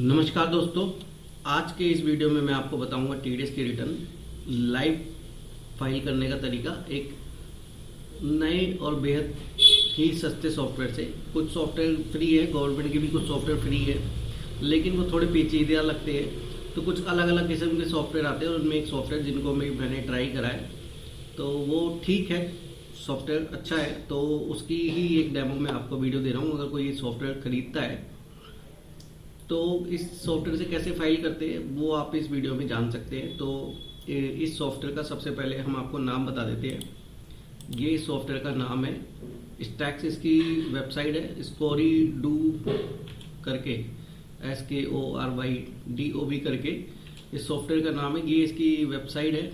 नमस्कार दोस्तों, आज के इस वीडियो में मैं आपको बताऊंगा टीडीएस की रिटर्न लाइव फाइल करने का तरीका एक नए और बेहद ही सस्ते सॉफ्टवेयर से। कुछ सॉफ्टवेयर फ्री है, गवर्नमेंट की भी कुछ सॉफ्टवेयर फ्री है, लेकिन वो थोड़े पेचीदा लगते हैं। तो कुछ अलग अलग किस्म के सॉफ्टवेयर आते हैं और उनमें एक सॉफ्टवेयर जिनको मैंने ट्राई करा है तो वो ठीक है, सॉफ्टवेयर अच्छा है। तो उसकी ही एक डेमो में आपको वीडियो दे रहा हूँ। अगर कोई सॉफ्टवेयर खरीदता है तो इस सॉफ्टवेयर से कैसे फाइल करते हैं वो आप इस वीडियो में जान सकते हैं। तो इस सॉफ्टवेयर का सबसे पहले हम आपको नाम बता देते हैं। ये इस सॉफ्टवेयर का नाम है स्टैक्स, इसकी वेबसाइट है स्कोरी डू करके, SKORYDOB करके इस सॉफ्टवेयर का नाम है। ये इसकी वेबसाइट है।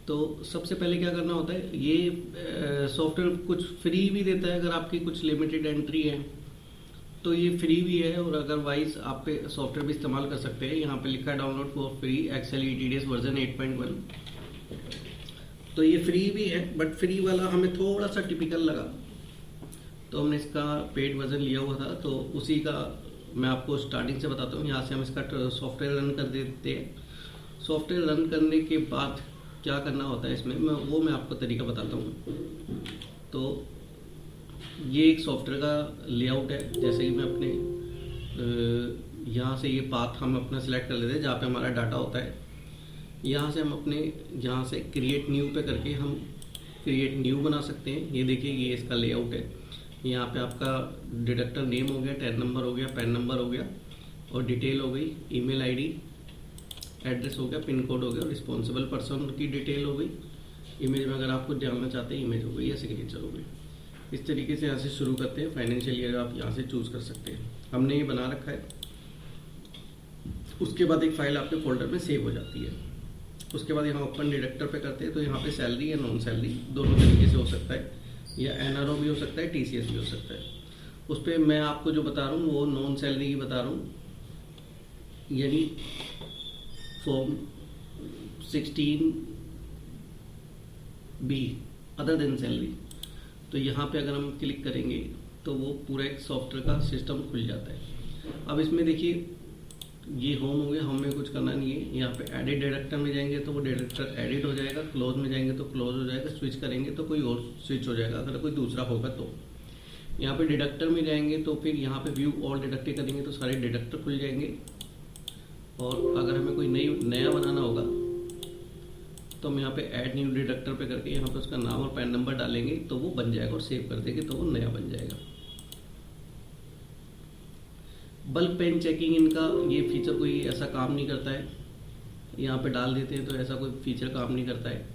तो सबसे पहले क्या करना होता है, ये सॉफ्टवेयर कुछ फ्री भी देता है। अगर आपकी कुछ लिमिटेड एंट्री है तो ये फ्री भी है, और अदरवाइज आप पे सॉफ्टवेयर भी इस्तेमाल कर सकते हैं। यहाँ पे लिखा है download for free excel ETDS version 8.1। तो ये फ्री भी है, बट फ्री वाला हमें थोड़ा सा टिपिकल लगा तो हमने इसका पेड वर्जन लिया हुआ था। तो उसी का मैं आपको स्टार्टिंग से बताता हूँ। यहाँ से हम इसका सॉफ्टवेयर रन कर देते हैं। सॉफ्टवेयर रन करने के बाद क्या करना होता है इसमें मैं आपको तरीका बताता हूँ। तो ये एक सॉफ्टवेयर का लेआउट है। जैसे कि मैं अपने यहाँ से ये पाथ हम अपना सिलेक्ट कर लेते हैं जहाँ पे हमारा डाटा होता है। यहाँ से हम अपने यहाँ से क्रिएट न्यू पे करके हम क्रिएट न्यू बना सकते हैं। ये देखिए, ये इसका लेआउट है। यहाँ पे आपका डिडक्टर नेम हो गया, टैन नंबर हो गया, पैन नंबर हो गया, और डिटेल हो गई, ईमेल ID, एड्रेस हो गया, पिन कोड हो गया, और रिस्पॉन्सिबल पर्सन की डिटेल हो गई। इमेज में अगर आप कुछ डालना चाहते हैं इमेज हो गई या सिग्नेचर हो गई। इस तरीके से यहाँ से शुरू करते हैं। फाइनेंशियल ईयर आप यहाँ से चूज कर सकते हैं। हमने ये बना रखा है। उसके बाद एक फाइल आपके फोल्डर में सेव हो जाती है। उसके बाद यहाँ ओपन डिडक्टर पे करते हैं। तो यहाँ पे सैलरी या नॉन सैलरी दोनों तरीके से हो सकता है, या NRO भी हो सकता है, TCS भी हो सकता है। उस पर मैं आपको जो बता रहा हूँ वो नॉन सैलरी की बता रहा हूँ, यानी form 16B other than salary. तो यहाँ पे अगर हम क्लिक करेंगे तो वो पूरा एक सॉफ्टवेयर का सिस्टम खुल जाता है। अब इसमें देखिए, ये होम हो गया, होम में कुछ करना नहीं है। यहाँ पे एडिट डिडक्टर में जाएंगे तो वो डिडक्टर एडिट हो जाएगा, क्लोज में जाएंगे तो क्लोज हो जाएगा, स्विच करेंगे तो कोई और स्विच हो जाएगा अगर कोई दूसरा होगा तो। यहाँ पे डिडक्टर में जाएंगे तो फिर यहाँ पे व्यू ऑल डिडक्टर करेंगे तो सारे डिडक्टर खुल जाएंगे। और अगर हमें कोई नया बनाना होगा तो हम यहाँ पे ऐड न्यू डिडक्टर पे करके यहाँ पे उसका नाम और पैन नंबर डालेंगे तो वो बन जाएगा, और सेव कर देंगे तो वो नया बन जाएगा। बल्क पेन चेकिंग, इनका ये फीचर कोई ऐसा काम नहीं करता है। यहाँ पे डाल देते हैं तो ऐसा कोई फीचर काम नहीं करता है।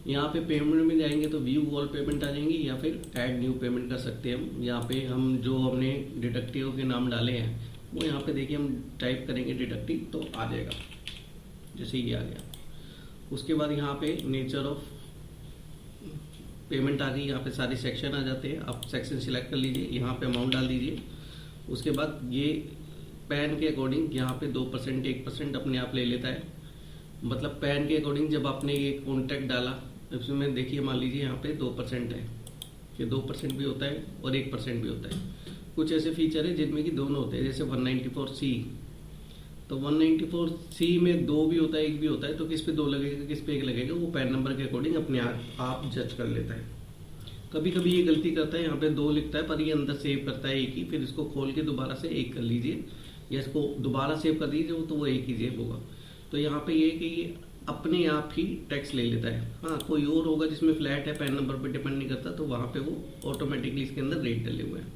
यहाँ पे पेमेंट में जाएंगे तो व्यू ऑल पेमेंट आ जाएंगी, या फिर ऐड न्यू पेमेंट कर सकते हैं हम। यहाँ पे हम जो हमने डिडक्टिव के नाम डाले हैं वो यहाँ पे देखिए, हम टाइप करेंगे डिडक्टिव तो आ जाएगा, जैसे ये आ गया। उसके बाद यहाँ पे नेचर ऑफ पेमेंट आ गई। यहाँ पे सारे सेक्शन आ जाते हैं। आप सेक्शन सिलेक्ट कर लीजिए, यहाँ पे अमाउंट डाल दीजिए। उसके बाद ये पैन के अकॉर्डिंग यहाँ पे 2% 1% अपने आप ले लेता है। मतलब पैन के अकॉर्डिंग जब आपने ये कॉन्टैक्ट डाला इसमें देखिए, मान लीजिए यहाँ पे 2% है, ये 2% भी होता है और 1% भी होता है। कुछ ऐसे फीचर है जिनमें कि दोनों होते हैं, जैसे 194C। तो 194C में 2 भी होता है, 1 भी होता है। तो किस पे 2 लगेगा, किस पे 1 लगेगा, वो पैन नंबर के अकॉर्डिंग अपने आप जज कर लेता है। कभी कभी ये गलती करता है, यहाँ पे 2 लिखता है पर ये अंदर सेव करता है 1 ही। फिर इसको खोल के दोबारा से 1 कर लीजिए, या इसको दोबारा सेव कर दीजिए तो वो 1 ही सेव होगा। तो यहाँ पे ये कि ये अपने आप ही टैक्स ले लेता है। हाँ, कोई और होगा जिसमें फ्लैट है, पैन नंबर पर डिपेंड नहीं करता, तो वहाँ पे वो ऑटोमेटिकली इसके अंदर रेट डले हुए हैं।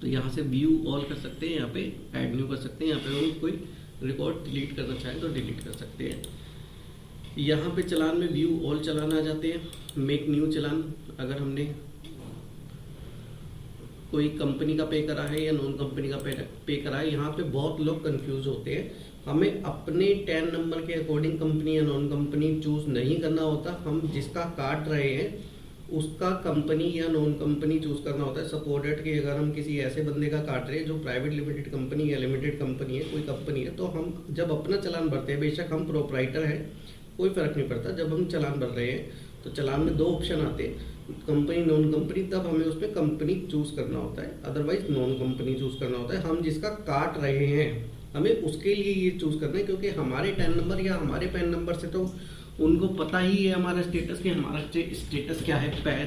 तो यहाँ से व्यू ऑल कर सकते हैं, यहाँ पे ऐड न्यू कर सकते हैं। यहाँ पे हम कोई रिकॉर्ड डिलीट करना चाहें तो डिलीट कर सकते हैं। यहाँ पे चलान में व्यू ऑल चलान आ जाते हैं, मेक न्यू चलान। अगर हमने कोई कंपनी का पे करा है या नॉन कंपनी का पे करा है, यहाँ पे बहुत लोग कंफ्यूज होते हैं। हमें अपने टैन नंबर के अकॉर्डिंग कंपनी या नॉन कंपनी चूज नहीं करना होता। हम जिसका काट रहे हैं उसका कंपनी या नॉन कंपनी चूज करना होता है। सपोर्टेड कि अगर हम किसी ऐसे बंदे का काट रहे हैं जो प्राइवेट लिमिटेड कंपनी या लिमिटेड कंपनी है, कोई कंपनी है, तो हम जब अपना चालान भरते हैं, बेशक हम प्रोपराइटर हैं, कोई फर्क नहीं पड़ता। जब हम चालान भर रहे हैं तो चालान में 2 ऑप्शन आते हैं, कंपनी नॉन कंपनी। तब हमें उसमें कंपनी चूज करना होता है, अदरवाइज नॉन कंपनी चूज करना होता है। हम जिसका काट रहे हैं हमें उसके लिए ये चूज करना है, क्योंकि हमारे टैन नंबर या हमारे पैन नंबर से तो उनको पता ही है हमारा स्टेटस, कि हमारा स्टेटस क्या है, पैन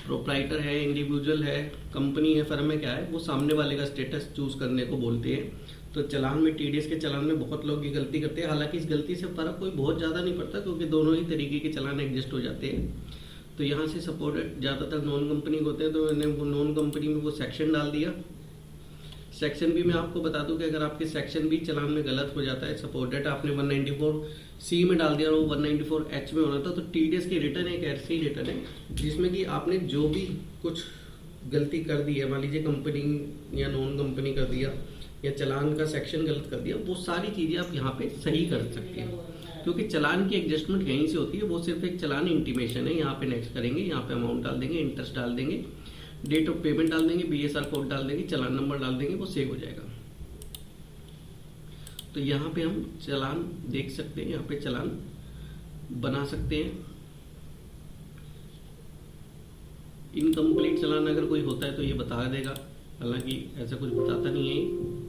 प्रोप्राइटर है, इंडिविजुअल है, कंपनी है, फर्म है, क्या है, वो सामने वाले का स्टेटस चूज करने को बोलते हैं। तो चालान में, टीडीएस के चालान में बहुत लोग ये गलती करते हैं। हालांकि इस गलती से फर्क कोई बहुत ज़्यादा नहीं पड़ता, क्योंकि दोनों ही तरीके के चालान एडजस्ट हो जाते हैं। तो यहाँ से सपोर्टेड ज़्यादातर नॉन कंपनी के होते हैं, तो मैंने वो नॉन कंपनी में वो सेक्शन डाल दिया। सेक्शन भी मैं आपको बता दूं कि अगर आपके सेक्शन भी चालान में गलत हो जाता है, सपोर्टेड आपने 194C में डाल दिया और वो 194H में होना था, तो टीडीएस की रिटर्न एक ऐसी रिटर्न है जिसमें कि आपने जो भी कुछ गलती कर दी है, मान लीजिए कंपनी या नॉन कंपनी कर दिया या चालान का सेक्शन गलत कर दिया, वो सारी चीज़ें आप यहाँ पे सही कर सकते हैं, क्योंकि चालान की एडजस्टमेंट यहीं से होती है। वो सिर्फ एक चालान इंटीमेशन है। यहाँ पे नेक्स्ट करेंगे, यहाँ पे अमाउंट डाल देंगे, इंटरेस्ट डाल देंगे, डेट ऑफ पेमेंट डाल देंगे, बीएसआर कोड डाल देंगे, चालान नंबर डाल देंगे, वो सेव हो जाएगा। तो यहाँ पे हम चालान देख सकते हैं, यहाँ पे चालान बना सकते हैं। इनकम्प्लीट चालान अगर कोई होता है तो ये बता देगा, हालांकि ऐसा कुछ बताता नहीं है।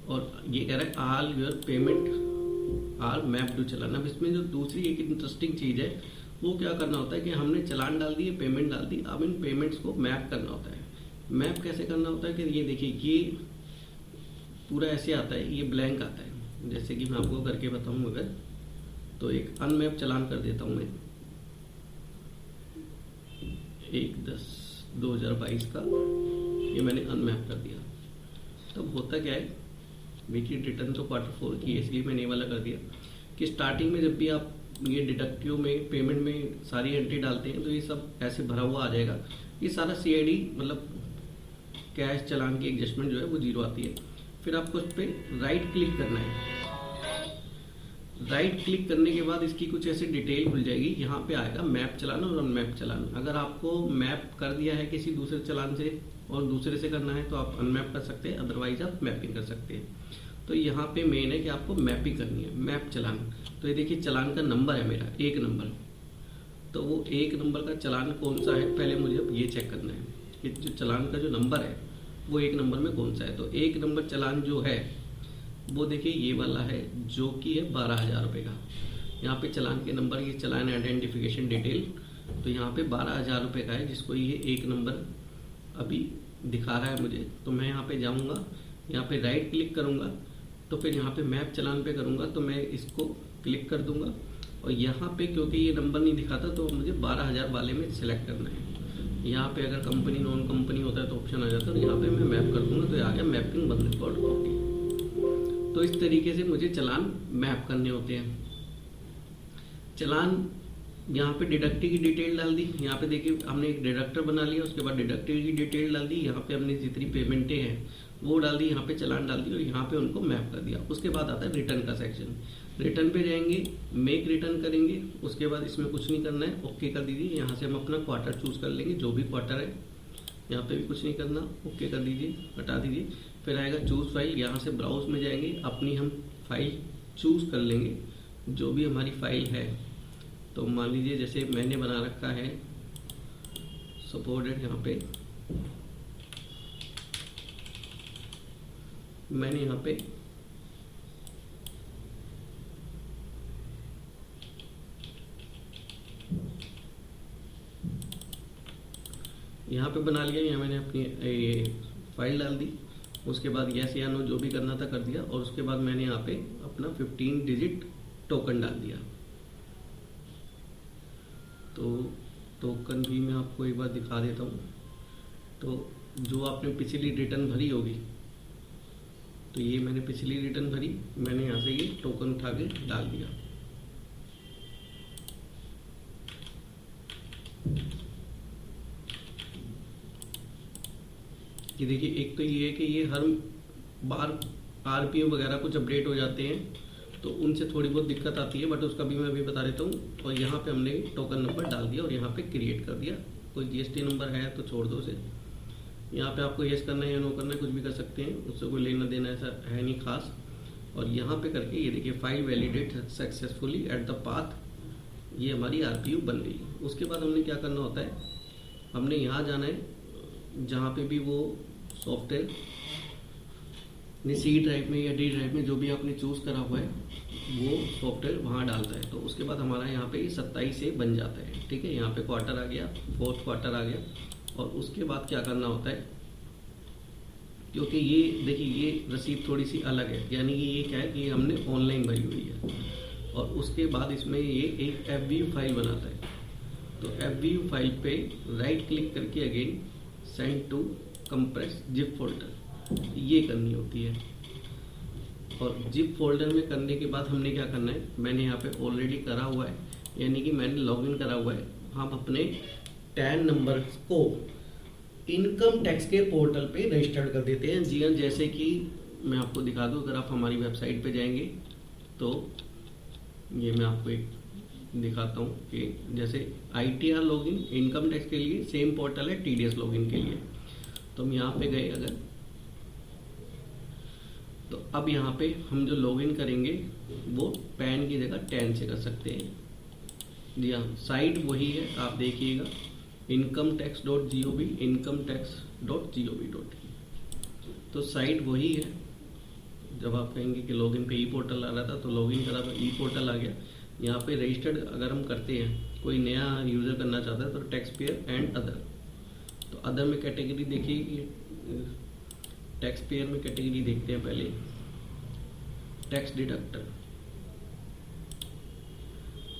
और ये कह रहा है all your payment are map to challan. अब इसमें जो दूसरी एक इंटरेस्टिंग चीज है, वो क्या करना होता है कि हमने चालान डाल दिए, पेमेंट डाल दी, अब इन पेमेंट्स को मैप करना होता है। मैप कैसे करना होता है कि ये देखिए, ये पूरा ऐसे आता है, ये ब्लैंक आता है। जैसे कि मैं आपको करके बताऊं, अगर तो एक अनमैप चालान कर देता हूं मैं, 1/10/2022 का ये मैंने अनमैप कर दिया। तब होता क्या है, देखिए रिटर्न तो Q4 की है, इसलिए मैंने ये वाला कर दिया कि स्टार्टिंग में जब भी आप ये डिडक्टिव में, पेमेंट में सारी एंट्री डालते हैं, तो ये सब ऐसे भरा हुआ आ जाएगा। ये सारा CID मतलब कैश चालान की एडजस्टमेंट जो है वो 0 आती है। फिर आपको इस पर राइट क्लिक करना है। राइट क्लिक करने के बाद इसकी कुछ ऐसी डिटेल खुल जाएगी। यहाँ पे आएगा मैप चालान और अनमैप चालान। अगर आपको मैप कर दिया है किसी दूसरे चालान से और दूसरे से करना है तो आप अनमैप कर सकते हैं, अदरवाइज आप मैपिंग कर सकते हैं। तो यहाँ पे मेन है कि आपको मैपिंग करनी है, मैप चालान। तो ये देखिए चालान का नंबर है मेरा 1 नंबर, तो वो 1 नंबर का चालान कौन सा है, पहले मुझे अब ये चेक करना है कि जो चालान का जो नंबर है वो 1 नंबर में कौन सा है। तो 1 नंबर चालान जो है वो देखिए ये वाला है, जो कि है 12,000 रुपये का। यहाँ पे चालान के नंबर, ये चालान आइडेंटिफिकेशन डिटेल, तो यहाँ पे 12,000 रुपये का है, जिसको ये 1 नंबर अभी दिखा रहा है मुझे। तो मैं यहाँ पे जाऊँगा, यहाँ पे राइट क्लिक करूँगा, तो फिर यहाँ पे मैप चालान पे करूँगा, तो मैं इसको क्लिक कर दूंगा और यहाँ पे क्योंकि ये नंबर नहीं दिखाता तो मुझे 12,000 वाले में सिलेक्ट करना है। यहाँ पे अगर कंपनी नॉन कंपनी होता है तो ऑप्शन आ जाता है, तो यहाँ पे मैं मैप कर दूंगा, तो ये आ गया मैपिंग बंद रिकॉर्ड कॉपी। तो इस तरीके से मुझे चालान मैप करने होते हैं। चालान यहाँ पे डिडक्टिव की डिटेल डाल दी, यहाँ पे देखिए हमने एक डिडक्टर बना लिया, उसके बाद डिडक्टिव की डिटेल डाल दी, यहाँ पे हमने जितनी पेमेंटें हैं वो डाल दी, यहाँ पे चालान डाल दी और यहाँ पे उनको मैप कर दिया। उसके बाद आता है रिटर्न का सेक्शन। रिटर्न पे जाएंगे, मेक रिटर्न करेंगे, उसके बाद इसमें कुछ नहीं करना है, ओके कर दीजिए। यहाँ से हम अपना क्वार्टर चूज कर लेंगे, जो भी क्वार्टर है, यहाँ पे भी कुछ नहीं करना, ओके कर दीजिए, हटा दीजिए। फिर आएगा चूज फाइल, यहाँ से ब्राउज में जाएंगे, अपनी हम फाइल चूज कर लेंगे, जो भी हमारी फाइल है। तो मान लीजिए जैसे मैंने बना रखा है सपोर्टेड, यहाँ पे मैंने यहाँ पे बना लिया, यहाँ मैंने अपनी ये फाइल डाल दी, उसके बाद यस या नो जो भी करना था कर दिया, और उसके बाद मैंने यहाँ पे अपना 15 डिजिट टोकन डाल दिया। तो टोकन भी मैं आपको एक बार दिखा देता हूँ। तो जो आपने पिछली रिटर्न भरी होगी, तो ये मैंने पिछली रिटर्न भरी, मैंने यहाँ से ये टोकन उठा के डाल दिया। ये देखिए, एक तो ये है कि ये हर बार RPM वगैरह कुछ अपडेट हो जाते हैं, तो उनसे थोड़ी बहुत दिक्कत आती है, बट उसका भी मैं अभी बता देता हूँ। और यहाँ पे हमने टोकन नंबर डाल दिया और यहाँ पे क्रिएट कर दिया। कोई GST नंबर है तो छोड़ दो उसे, यहाँ पे आपको यस करना है या नो करना है, कुछ भी कर सकते हैं, उससे कोई लेना देना ऐसा है नहीं खास। और यहाँ पे करके ये देखिए file validate successfully at the path ये हमारी आरपीयू बन गई। उसके बाद हमने क्या करना होता है, हमने यहाँ जाना है जहाँ पे भी वो सॉफ्टवेयर सी ड्राइव में या डी ड्राइव में जो भी आपने चूज़ करा हुआ है वो सॉफ्टवेयर वहाँ डालता है। तो उसके बाद हमारा यहाँ पे 27 से बन जाता है। ठीक है, यहाँ पे क्वार्टर आ गया, फोर्थ क्वार्टर आ गया। और उसके बाद क्या करना होता है, क्योंकि ये देखिए ये रसीद थोड़ी सी अलग है, यानी कि ये क्या है कि हमने ऑनलाइन भरी हुई है। और उसके बाद इसमें ये एक FVU फाइल बनाता है। तो FVU फाइल पे राइट क्लिक करके again send to compress zip folder ये करनी होती है। और जिप फोल्डर में करने के बाद हमने क्या करना है, मैंने यहाँ पे ऑलरेडी करा हुआ है, यानी कि मैंने लॉगिन करा हुआ है। हम अपने टैन नंबर को इनकम टैक्स के पोर्टल पे रजिस्टर्ड कर देते हैं। जी हाँ, जैसे कि मैं आपको दिखा दूँ, अगर आप हमारी वेबसाइट पे जाएंगे तो ये मैं आपको एक दिखाता हूँ कि जैसे ITR लॉगिन इनकम टैक्स के लिए सेम पोर्टल है TDS लॉगिन के लिए। तो हम यहाँ पे गए अगर, तो अब यहाँ पे हम जो लॉगिन करेंगे वो पैन की जगह टैन से कर सकते हैं। जी हाँ, साइट वही है, आप देखिएगा incometax.gov incometax.gov.in। तो साइट वही है। जब आप कहेंगे कि लॉगिन पे ई पोर्टल आ रहा था तो लॉगिन करा तो ई पोर्टल आ गया। यहाँ पे रजिस्टर्ड अगर हम करते हैं, कोई नया यूज़र करना चाहता है तो टैक्स पेयर एंड अदर। तो अदर में कैटेगरी देखिए, टैक्स पेयर में कैटेगरी देखते हैं पहले, टैक्स डिडक्टर।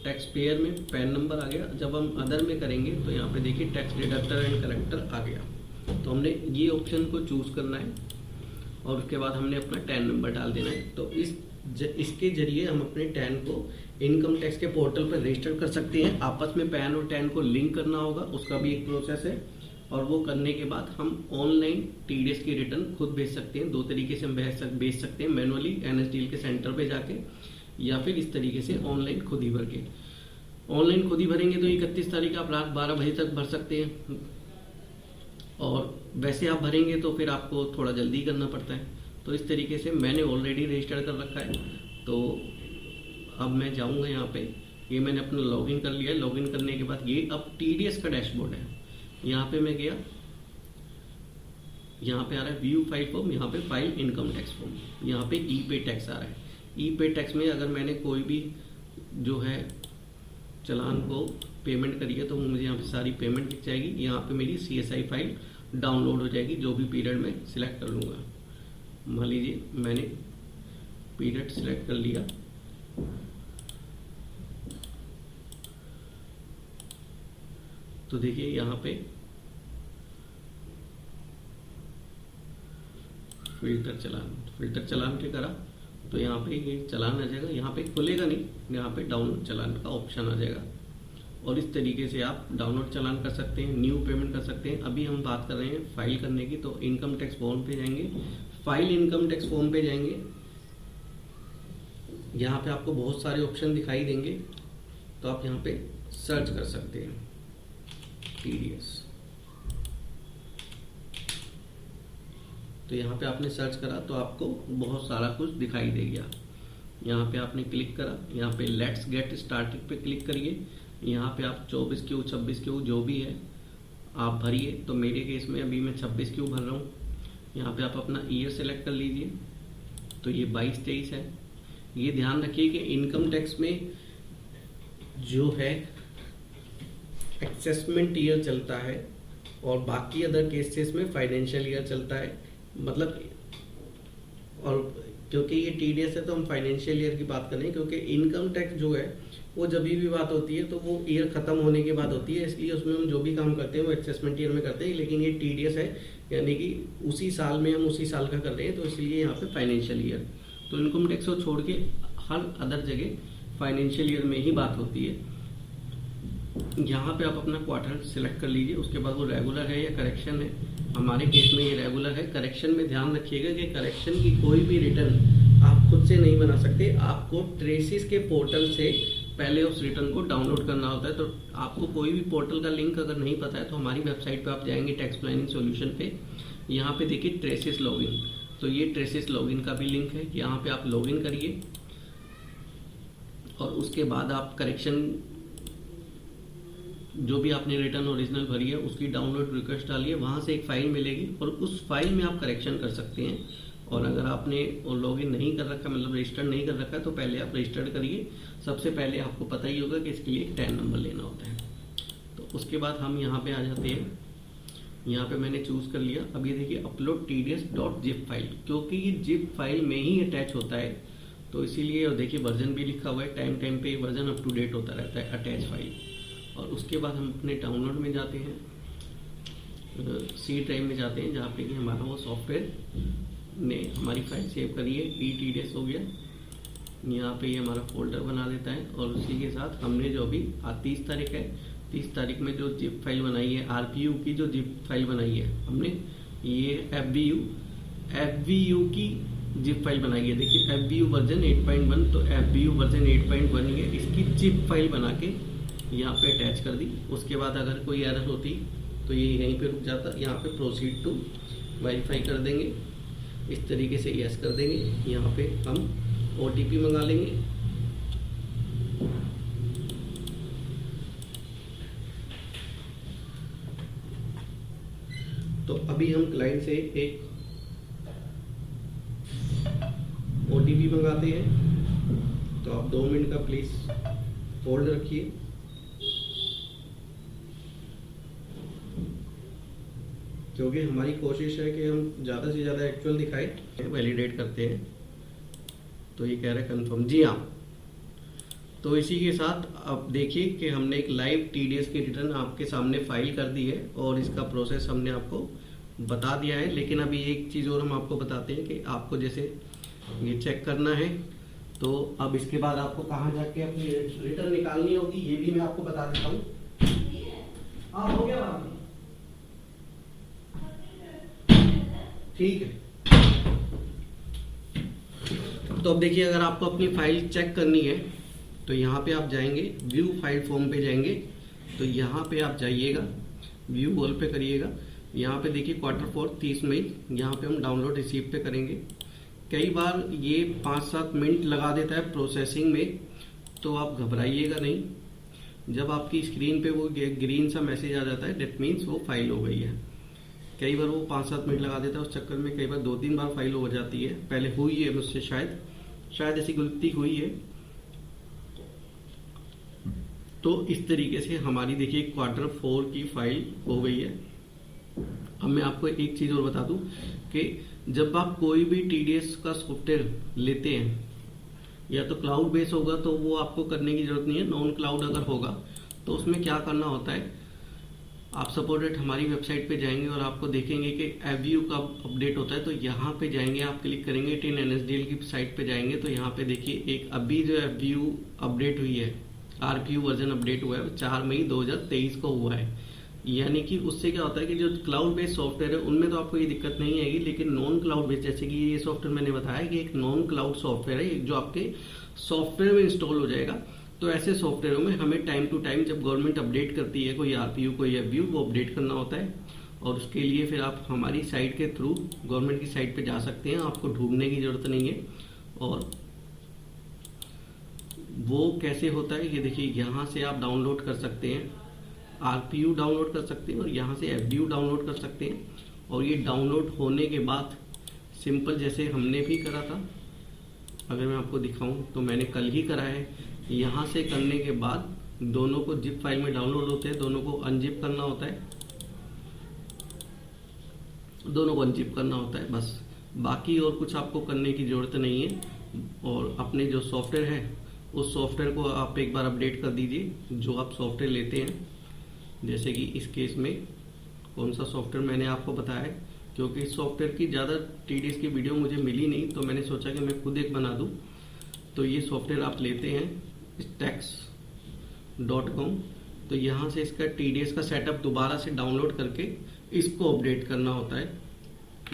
टैक्स पेयर में पैन नंबर आ गया। जब हम अदर में करेंगे तो यहाँ पे देखिए टैक्स डिडक्टर एंड कलेक्टर आ गया। तो हमने ये ऑप्शन को चूज करना है और उसके बाद हमने अपना टैन नंबर डाल देना है। तो इसके जरिए हम अपने टैन को इनकम टैक्स के पोर्टल पर रजिस्टर कर सकते हैं। आपस में पैन और टैन को लिंक करना होगा, उसका भी एक प्रोसेस है। और वो करने के बाद हम ऑनलाइन TDS की रिटर्न खुद भेज सकते हैं। दो तरीके से हम भेज सकते हैं, मैनुअली NSDL के सेंटर पे जाके, या फिर इस तरीके से ऑनलाइन खुद ही भर के। ऑनलाइन खुद ही भरेंगे तो 31 तारीख आप रात 12 बजे तक भर सकते हैं, और वैसे आप भरेंगे तो फिर आपको थोड़ा जल्दी करना पड़ता है। तो इस तरीके से मैंने ऑलरेडी रजिस्टर कर रखा है। तो अब मैं जाऊँगा यहाँ पे, ये मैंने अपना लॉगिन कर लिया है। लॉगिन करने के बाद ये अब TDS का डैशबोर्ड है। यहाँ पे मैं गया, यहाँ पे आ रहा है व्यू फाइल फॉर्म, यहाँ पे फाइल इनकम टैक्स फॉर्म, यहाँ पे ई-पे टैक्स आ रहा है। ई-पे टैक्स में अगर मैंने कोई भी जो है चालान को पेमेंट करी है तो मुझे यहाँ पे सारी पेमेंट दिख जाएगी। यहाँ पे मेरी CSI फाइल डाउनलोड हो जाएगी, जो भी पीरियड में सिलेक्ट कर लूँगा। मान लीजिए मैंने पीरियड सिलेक्ट कर लिया, तो देखिए यहाँ पे फिल्टर चलान पे करा तो यहाँ पे ये चलान आ जाएगा। यहाँ पे खुलेगा नहीं, यहाँ पे डाउनलोड चलान का ऑप्शन आ जाएगा। और इस तरीके से आप डाउनलोड चलान कर सकते हैं, न्यू पेमेंट कर सकते हैं। अभी हम बात कर रहे हैं फाइल करने की, तो इनकम टैक्स फॉर्म पे जाएंगे, फाइल इनकम टैक्स फॉर्म पे जाएंगे। यहाँ पे आपको बहुत सारे ऑप्शन दिखाई देंगे, तो आप यहाँ पे सर्च कर सकते हैं TDS। तो यहाँ पे आपने सर्च करा तो आपको बहुत सारा कुछ दिखाई देगा। यहाँ पे आपने क्लिक करा, यहाँ पे लेट्स गेट स्टार्टेड पे क्लिक करिए। यहाँ पे आप 24Q 26Q जो भी है आप भरिए। तो मेरे केस में अभी मैं 26Q भर रहा हूँ। यहाँ पे आप अपना ईयर सेलेक्ट कर लीजिए, तो ये 22-23 है। ये ध्यान रखिए कि इनकम टैक्स में जो है असेसमेंट ईयर चलता है और बाकी अदर केसेस में फाइनेंशियल ईयर चलता है। मतलब, और क्योंकि ये TDS है तो हम फाइनेंशियल ईयर की बात कर रहे हैं, क्योंकि इनकम टैक्स जो है वो जब भी बात होती है तो वो ईयर खत्म होने के बाद होती है, इसलिए उसमें हम जो भी काम करते हैं वो असेसमेंट ईयर में करते हैं। लेकिन ये TDS है, यानी कि उसी साल में हम उसी साल का कर रहे हैं, तो इसलिए यहाँ पे फाइनेंशियल ईयर। तो इनकम टैक्स को छोड़ के हर अदर जगह फाइनेंशियल ईयर में ही बात होती है। यहाँ पे आप अपना क्वार्टर सिलेक्ट कर लीजिए, उसके बाद वो रेगुलर है या करेक्शन है। हमारे केस में ये रेगुलर है। करेक्शन में ध्यान रखिएगा कि करेक्शन की कोई भी रिटर्न आप खुद से नहीं बना सकते, आपको ट्रेसिस के पोर्टल से पहले उस रिटर्न को डाउनलोड करना होता है। तो आपको कोई भी पोर्टल का लिंक अगर नहीं पता है तो हमारी वेबसाइट पे आप जाएंगे टैक्स प्लानिंग सॉल्यूशन पे, यहाँ पे देखिए ट्रेसिस लॉगिन, तो ये ट्रेसिस लॉगिन का भी लिंक है। यहाँ पे आप लॉगिन करिए और उसके बाद आप करेक्शन जो भी आपने रिटर्न ओरिजिनल भरी है उसकी डाउनलोड रिक्वेस्ट डालिए, वहाँ से एक फाइल मिलेगी और उस फाइल में आप करेक्शन कर सकते हैं। और अगर आपने लॉगिन नहीं कर रखा, मतलब रजिस्टर्ड नहीं कर रखा है, तो पहले आप रजिस्टर्ड करिए। सबसे पहले आपको पता ही होगा कि इसके लिए एक टैन नंबर लेना होता है। तो उसके बाद हम यहाँ पे आ जाते हैं। यहाँ पे मैंने चूज़ कर लिया। अब ये देखिए अपलोड tds.zip फाइल, क्योंकि ये जिप फाइल में ही अटैच होता है तो इसीलिए। और देखिए वर्जन भी लिखा हुआ है, टाइम टाइम पे वर्जन अप टू डेट होता रहता है अटैच फाइल। और उसके बाद हम अपने डाउनलोड में जाते हैं, सी ड्राइव में जाते हैं, जहाँ पे कि हमारा वो सॉफ्टवेयर ने हमारी फाइल सेव करी है। tds हो गया, यहाँ पे ये हमारा फोल्डर बना देता है। और उसी के साथ हमने जो अभी 30 तारीख है, 30 तारीख में जो जिप फाइल बनाई है, आरपीयू की जो जिप फाइल बनाई है हमने, ये एफवीयू की जिप फाइल बनाई है। देखिए एफवीयू वर्जन 8.1, तो एफवीयू वर्जन 8.1 ही है। इसकी जिप फाइल बना के यहाँ पे अटैच कर दी। उसके बाद अगर कोई एरर होती तो ये यहीं पे रुक जाता। यहाँ पे प्रोसीड टू वेरीफाई कर देंगे, इस तरीके से यस कर देंगे। यहाँ पे हम ओटीपी मंगा लेंगे। तो अभी हम क्लाइंट से एक ओटीपी मंगाते हैं। तो आप 2 मिनट का प्लीज होल्ड रखिए। क्योंकि हमारी कोशिश है कि हम ज़्यादा से ज़्यादा एक्चुअल दिखाए। वैलिडेट करते हैं तो ये कह रहा है कंफर्म, जी हाँ। तो इसी के साथ अब देखिए कि हमने एक लाइव टीडीएस की रिटर्न आपके सामने फाइल कर दी है और इसका प्रोसेस हमने आपको बता दिया है। लेकिन अभी एक चीज़ और हम आपको बताते हैं कि आपको जैसे ये चेक करना है तो अब इसके बाद आपको कहाँ जाके अपनी रिटर्न निकालनी होगी ये भी मैं आपको बता देता हूँ। हाँ हो गया बात, ठीक है। तो अब देखिए अगर आपको अपनी फाइल चेक करनी है तो यहाँ पे आप जाएंगे, व्यू फाइल फॉर्म पे जाएंगे। तो यहाँ पे आप जाइएगा, व्यू ऑल पे करिएगा। यहाँ पे देखिए Q4 30 मई, यहाँ पे हम डाउनलोड रिसीव पे करेंगे। कई बार ये 5-7 मिनट लगा देता है प्रोसेसिंग में, तो आप घबराइएगा नहीं। जब आपकी स्क्रीन पे वो ग्रीन सा मैसेज आ जाता है दैट मीन्स वो फाइल हो गई है। कई बार वो 5-7 मिनट लगा देता है, उस चक्कर में कई बार 2-3 बार फाइल हो जाती है। पहले हुई है मुझसे, शायद ऐसी गलती हुई है। तो इस तरीके से हमारी देखिए Q4 की फाइल हो गई है। अब मैं आपको एक चीज और बता दूं कि जब आप कोई भी टीडीएस का सॉफ्टवेयर लेते हैं, या तो क्लाउड बेस होगा तो वो आपको करने की जरूरत नहीं है। नॉन क्लाउड अगर होगा तो उसमें क्या करना होता है, आप सपोर्टेड हमारी वेबसाइट पे जाएंगे और आपको देखेंगे कि एफवीयू का अपडेट होता है। तो यहाँ पे जाएंगे, आप क्लिक करेंगे 10 NSDL की साइट पे जाएंगे। तो यहाँ पे देखिए एक अभी जो एफवीयू अपडेट हुई है, आरपीयू वर्जन अपडेट हुआ है 4 मई 2023 को हुआ है। यानी कि उससे क्या होता है कि जो क्लाउड बेस्ड सॉफ्टवेयर है उनमें तो आपको ये दिक्कत नहीं आएगी, लेकिन नॉन क्लाउड बेस्ड, जैसे कि ये सॉफ्टवेयर मैंने बताया कि एक नॉन क्लाउड सॉफ्टवेयर है जो आपके सॉफ्टवेयर में इंस्टॉल हो जाएगा। तो ऐसे सॉफ्टवेयरों में हमें टाइम टू टाइम जब गवर्नमेंट अपडेट करती है कोई आरपीयू कोई एफवीयू, वो अपडेट करना होता है। और उसके लिए फिर आप हमारी साइट के थ्रू गवर्नमेंट की साइट पे जा सकते हैं, आपको ढूंढने की जरूरत नहीं है। और वो कैसे होता है ये देखिए, यहाँ से आप डाउनलोड कर सकते हैं, आरपीयू डाउनलोड कर सकते हैं और यहाँ से एफवीयू डाउनलोड कर सकते हैं। और ये डाउनलोड होने के बाद सिंपल जैसे हमने भी करा था, अगर मैं आपको दिखाऊं तो मैंने कल ही करा है। यहाँ से करने के बाद दोनों को जिप फाइल में डाउनलोड होते हैं, दोनों को अनजिप करना होता है, दोनों को अनजिप करना होता है बस। बाकी और कुछ आपको करने की जरूरत नहीं है। और अपने जो सॉफ्टवेयर है उस सॉफ्टवेयर को आप एक बार अपडेट कर दीजिए, जो आप सॉफ्टवेयर लेते हैं। जैसे कि इस केस में कौन सा सॉफ्टवेयर मैंने आपको बताया है, क्योंकि इस सॉफ्टवेयर की ज़्यादा टीडीएस की वीडियो मुझे मिली नहीं, तो मैंने सोचा कि मैं खुद एक बना दूं। तो ये सॉफ्टवेयर आप लेते हैं stacks.com। तो यहाँ से इसका टीडीएस का सेटअप दोबारा से डाउनलोड करके इसको अपडेट करना होता है,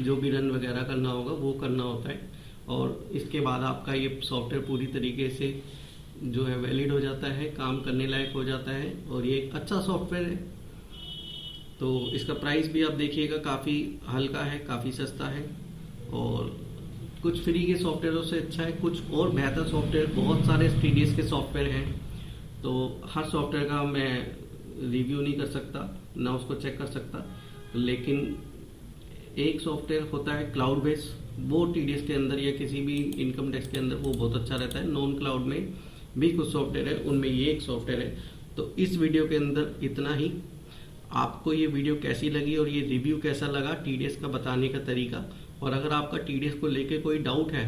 जो भी रन वगैरह करना होगा वो करना होता है। और इसके बाद आपका ये सॉफ्टवेयर पूरी तरीके से जो है वैलिड हो जाता है, काम करने लायक हो जाता है और ये एक अच्छा सॉफ्टवेयर है। तो इसका प्राइस भी आप देखिएगा काफ़ी हल्का है, काफ़ी सस्ता है और कुछ फ्री के सॉफ्टवेयरों से अच्छा है। कुछ और बेहतर सॉफ्टवेयर बहुत सारे टीडीएस के सॉफ्टवेयर हैं, तो हर सॉफ्टवेयर का मैं रिव्यू नहीं कर सकता, ना उसको चेक कर सकता। लेकिन एक सॉफ्टवेयर होता है क्लाउड बेस, वो टीडीएस के अंदर या किसी भी इनकम टैक्स के अंदर वो बहुत अच्छा रहता है। नॉन क्लाउड में भी कुछ सॉफ्टवेयर है, उनमें ये एक सॉफ्टवेयर है। तो इस वीडियो के अंदर इतना ही। आपको ये वीडियो कैसी लगी और ये रिव्यू कैसा लगा टीडीएस का बताने का तरीका, और अगर आपका टीडीएस को लेके कोई डाउट है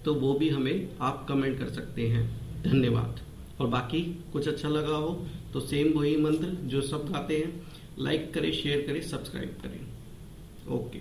तो वो भी हमें आप कमेंट कर सकते हैं। धन्यवाद। और बाकी कुछ अच्छा लगा हो तो सेम वही मंत्र जो सब गाते हैं, लाइक करें, शेयर करें, सब्सक्राइब करें। ओके।